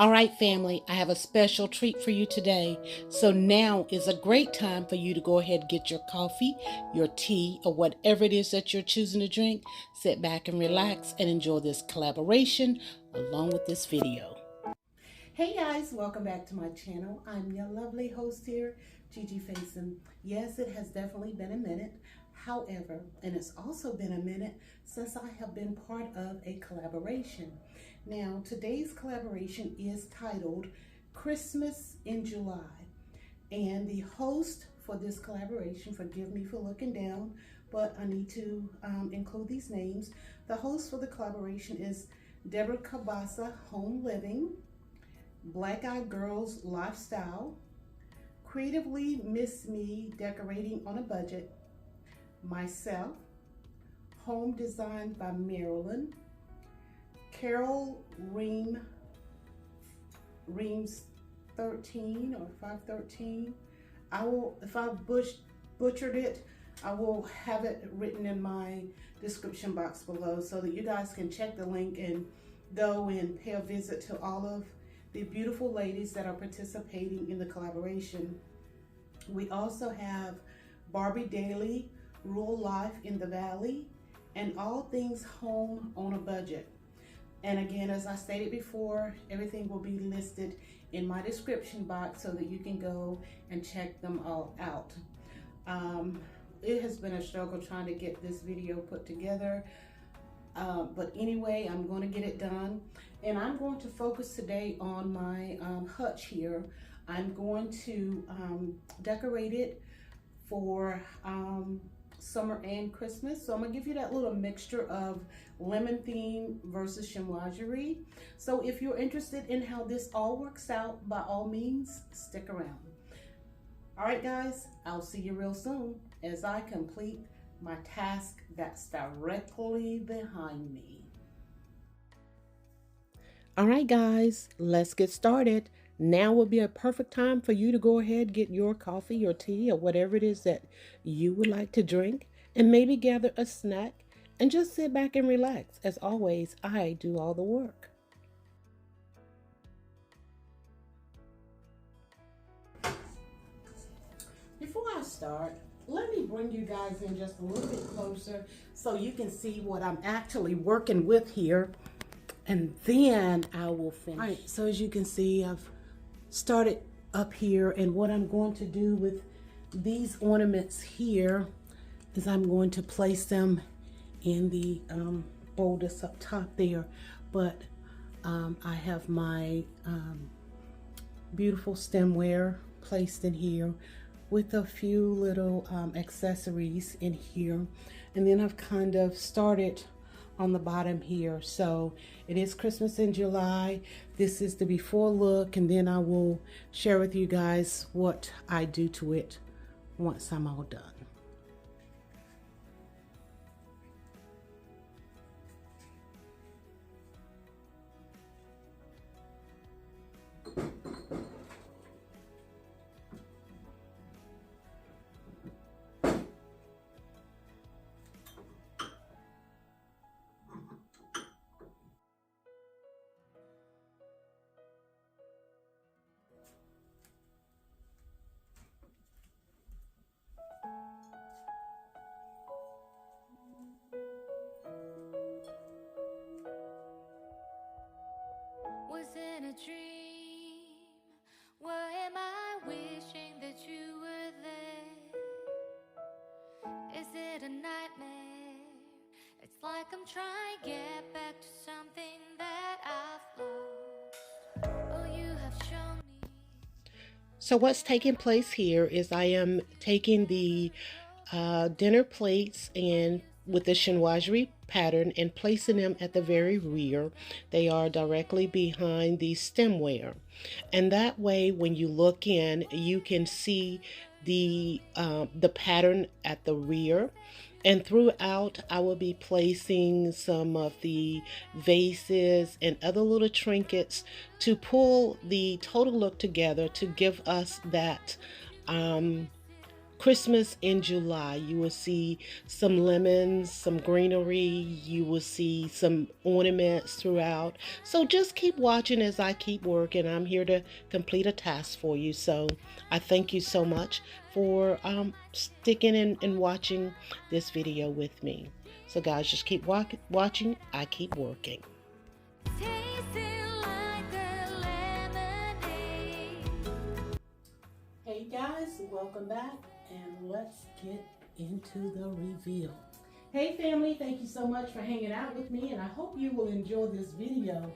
All right, family, I have a special treat for you today. So now is a great time for you to go ahead and get your coffee, your tea, or whatever it is that you're choosing to drink. Sit back and relax and enjoy this collaboration along with this video. Hey guys, welcome back to my channel. I'm your lovely host here, Gigi Faison. Yes, it has definitely been a minute. However, and it's also been a minute since I have been part of a collaboration. Now, today's collaboration is titled Christmas in July. And the host for this collaboration, forgive me for looking down, but I need to include these names. The host for the collaboration is Deborah Cabasa, Home Living, Black Eyed Girls Lifestyle, Creatively Miss Me, Decorating on a Budget, myself, Home Designed by Marilyn, Carol Reams 13 or 513. I will, if I butchered it, I will have it written in my description box below so that you guys can check the link and go and pay a visit to all of the beautiful ladies that are participating in the collaboration. We also have Barbie Daily, Rural Life in the Valley, and All Things Home on a Budget. And again, as I stated before, everything will be listed in my description box so that you can go and check them all out. It has been a struggle trying to get this video put together. But anyway, I'm going to get it done. And I'm going to focus today on my hutch here. I'm going to decorate it for summer and Christmas. So I'm gonna give you that little mixture of lemon theme versus chinoiserie. So if you're interested in how this all works out, by all means, stick around. All right, guys, I'll see you real soon as I complete my task that's directly behind me. All right, guys, let's get started. Now would be a perfect time for you to go ahead, get your coffee, your tea, or whatever it is that you would like to drink, and maybe gather a snack and just sit back and relax. As always, I do all the work. Before I start, let me bring you guys in just a little bit closer so you can see what I'm actually working with here, and then I will finish. All right, so as you can see, I've started up here, and what I'm going to do with these ornaments here is I'm going to place them in the boulders up top there, but I have my beautiful stemware placed in here with a few little accessories in here, and then I've kind of started on the bottom here. So it is Christmas in July. This is the before look, and then I will share with you guys what I do to it once I'm all done. Was it a dream? Why am I wishing that you were there? Is it a nightmare? It's like I'm trying to get back to something that I've lost. Oh, you have shown me. So what's taking place here is I am taking the dinner plates and with the chinoiserie pattern and placing them at the very rear. They are directly behind the stemware, and that way when you look in you can see the pattern at the rear. And throughout, I will be placing some of the vases and other little trinkets to pull the total look together to give us that Christmas in July. You will see some lemons, some greenery. You will see some ornaments throughout. So just keep watching as I keep working. I'm here to complete a task for you. So I thank you so much for sticking in and watching this video with me. So guys, just keep watching. I keep working. Tasting like a lemonade. Hey guys, welcome back, and let's get into the reveal. Hey family, thank you so much for hanging out with me, and I hope you will enjoy this video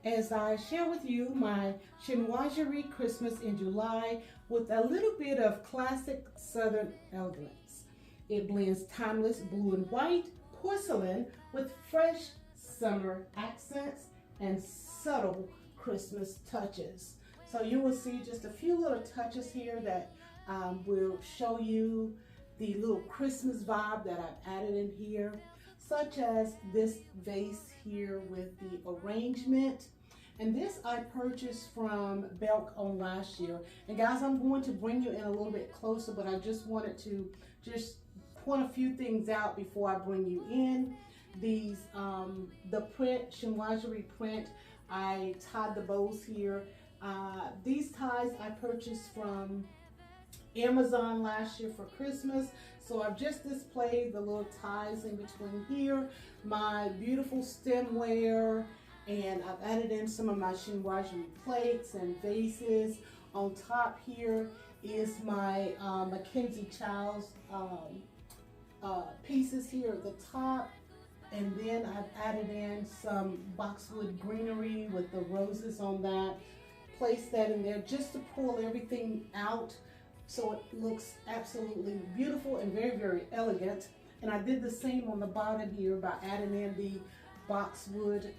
as I share with you my Chinoiserie Christmas in July with a little bit of classic Southern elegance. It blends timeless blue and white porcelain with fresh summer accents and subtle Christmas touches. So you will see just a few little touches here that will show you the little Christmas vibe that I've added in here, such as this vase here with the arrangement. And this I purchased from Belk on last year. And guys, I'm going to bring you in a little bit closer, but I just wanted to just point a few things out before I bring you in. These, the print, Chinoiserie print, I tied the bows here. These ties I purchased from Amazon last year for Christmas. So I've just displayed the little ties in between here, my beautiful stemware, and I've added in some of my Chinoiserie plates and vases. On top here is my Mackenzie Child's pieces here at the top. And then I've added in some boxwood greenery with the roses on that. Place that in there just to pull everything out so it looks absolutely beautiful and very, very elegant. And I did the same on the bottom here by adding in the boxwood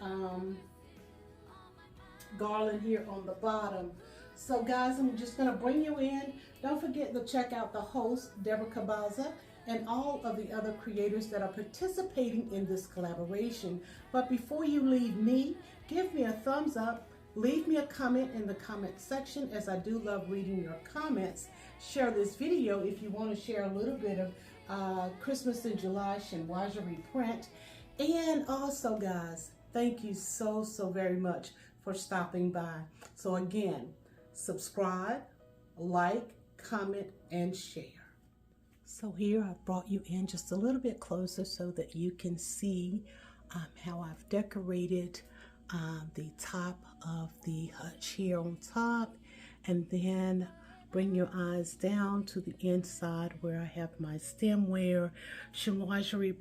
garland here on the bottom. So guys, I'm just going to bring you in. Don't forget to check out the host, Deborah Kabaza, and all of the other creators that are participating in this collaboration. But before you leave me, give me a thumbs up, leave me a comment in the comment section, as I do love reading your comments. Share this video if you want to share a little bit of Christmas in July Chinoiserie print. And also guys, thank you so very much for stopping by. So again, subscribe, like, comment, and share. So here I've brought you in just a little bit closer so that you can see how I've decorated the top of the hutch here on top, and then bring your eyes down to the inside where I have my stemware, Chinoiserie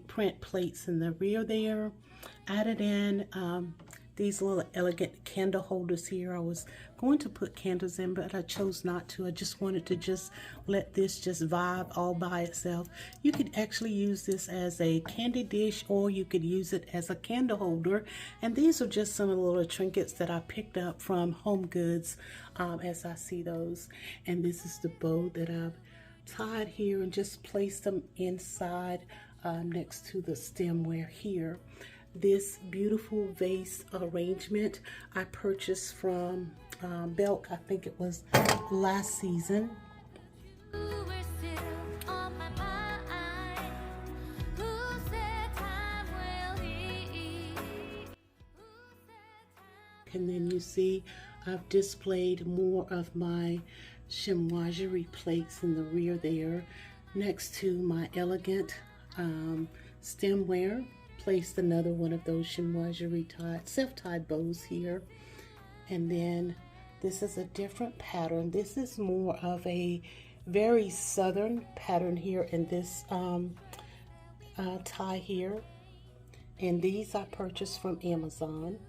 print plates in the rear there. Added in these little elegant candle holders here. I was going to put candles in, but I chose not to. I just wanted to just let this just vibe all by itself. You could actually use this as a candy dish, or you could use it as a candle holder. And these are just some of the little trinkets that I picked up from Home Goods as I see those. And this is the bow that I've tied here and just placed them inside next to the stemware here. This beautiful vase arrangement I purchased from Belk, I think it was last season. And then you see I've displayed more of my Chinoiserie plates in the rear there next to my elegant stemware. Placed another one of those Chinoiserie self-tied bows here. And then this is a different pattern. This is more of a very southern pattern here in this tie here. And these I purchased from Amazon.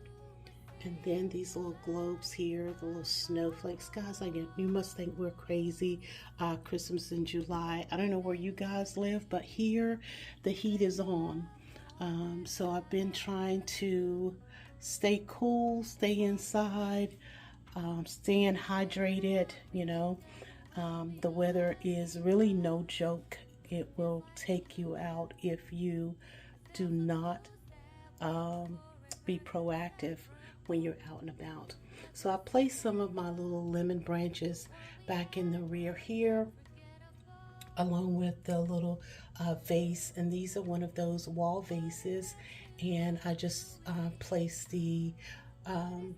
And then these little globes here, the little snowflakes. Guys, you must think we're crazy. Christmas in July. I don't know where you guys live, but here the heat is on. So I've been trying to stay cool, stay inside, staying hydrated, you know. The weather is really no joke. It will take you out if you do not be proactive when you're out and about. So I placed some of my little lemon branches back in the rear here. along with the little vase. And these are one of those wall vases. And I just placed the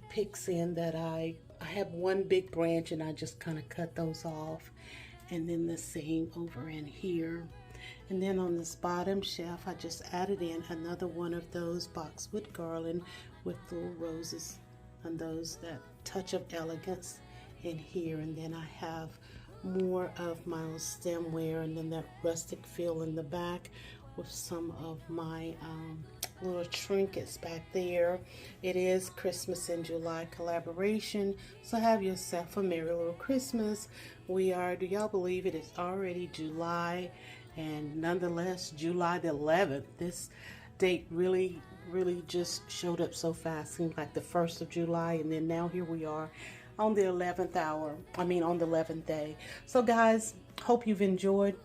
picks in that I have one big branch and I just kind of cut those off. And then the same over in here. And then on this bottom shelf, I just added in another one of those boxwood garland with little roses and those, that touch of elegance in here. And then I have more of my stemware, and then that rustic feel in the back with some of my little trinkets back there. It is Christmas in July collaboration, so have yourself a merry little Christmas. We are, do y'all believe it is already July? And nonetheless, July the 11th. This date really just showed up so fast. Seemed like the 1st of July, and then now here we are on the 11th hour. On the 11th day. So guys, hope you've enjoyed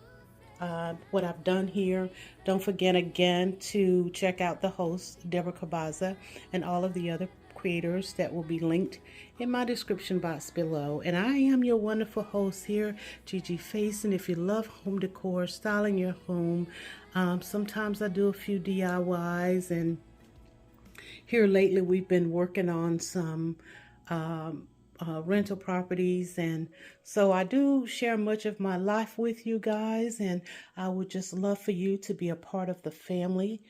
what I've done here. Don't forget again to check out the host, Deborah Kabaza, and all of the other creators that will be linked in my description box below. And I am your wonderful host here, Gigi Face. And if you love home decor, styling your home, sometimes I do a few DIYs, and here lately we've been working on some rental properties, and so I do share much of my life with you guys, and I would just love for you to be a part of the family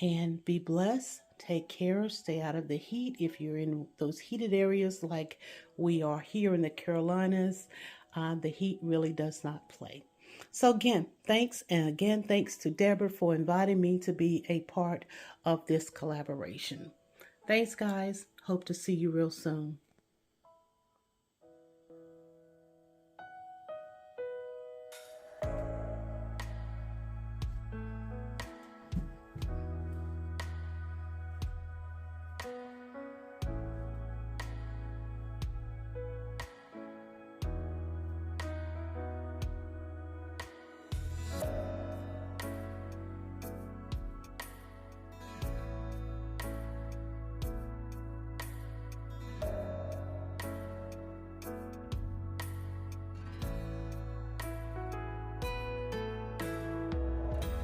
and be blessed. Take care, stay out of the heat if you're in those heated areas like we are here in the Carolinas. The heat really does not play. So again, thanks, and again, thanks to Deborah for inviting me to be a part of this collaboration. Thanks, guys. Hope to see you real soon.